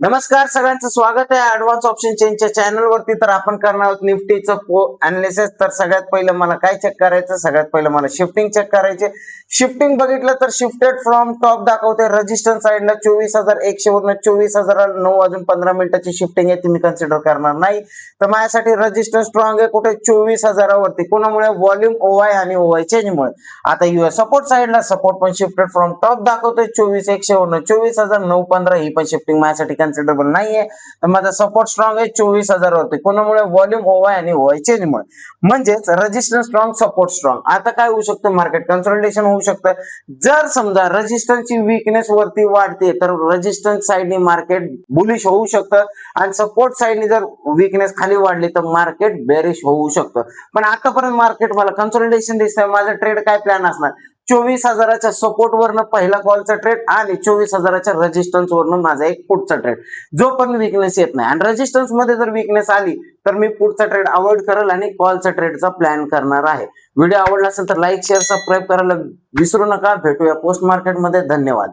नमस्कार, सगळ्यांचं स्वागत आहे ऍडव्हान्स ऑप्शन चेंजच्या चॅनल वरती। तर आपण करणार आहोत निफ्टीचं अनालिसिस। तर सगळ्यात पहिलं मला काय चेक करायचं, सगळ्यात पहिलं मला शिफ्टिंग चेक करायचे। शिफ्टिंग बघितलं तर शिफ्टेड फ्रॉम टॉप दाखवते, रेजिस्टन्स साइडला 24,100 वरून 24,009 वाजून 15 मिनिटाची शिफ्टिंग आहे, ती मी कन्सिडर करणार नाही। तर माझ्यासाठी रेजिस्टन्स स्ट्रॉंग आहे कुठे 24,000 वरती, कोणामुळे व्हॉल्यूम ओवाय आणि ओवाय चेंजमुळे। आता यूएस सपोर्ट साइडला सपोर्ट पण शिफ्टेड फ्रॉम टॉप दाखवतोय 24,100 वरून 24,915, ही पण शिफ्टिंग माझ्यासाठी कन्सिडरेबल नाहीये। तर माझा सपोर्ट स्ट्रॉंग आहे 24,000 वरती, कोणामुळे व्हॉल्यूम ओवाय आणि ओवाय चेंजमुळे, म्हणजेच रेजिस्टन्स स्ट्रॉंग सपोर्ट स्ट्रॉंग। आता काय होऊ शकतं, मार्केट कन्सोलिडेशन होऊ शकतं। जर समजा रेजिस्टन्सची वीकनेस वरती वाढते तर रेजिस्टन्स साइडनी मार्केट बुलिश होऊ शकतं, आणि सपोर्ट साइडनी जर वीकनेस खाली वाढली तर मार्केट बेरिश होऊ शकतं। पण आतापर्यंत मार्केट मला कन्सोलिडेशन दिसतंय। माझा ट्रेड काय प्लॅन असणार, 24,000च्या सपोर्ट वरनं पहिला कॉलचा ट्रेड आणि 24,000च्या रेजिस्टन्स वरनं माझा एक पुढचा ट्रेड, जो पण वीकनेस येत नाही। आणि रेजिस्टन्स मध्ये जर वीकनेस आली तर मी पुढचा ट्रेड अवॉइड करेल आणि कॉलचा ट्रेडचा प्लॅन करणार आहे। व्हिडिओ आवडला असेल तर लाईक शेअर सबस्क्राईब करायला विसरू नका। भेटूया पोस्ट मार्केट मध्ये। धन्यवाद।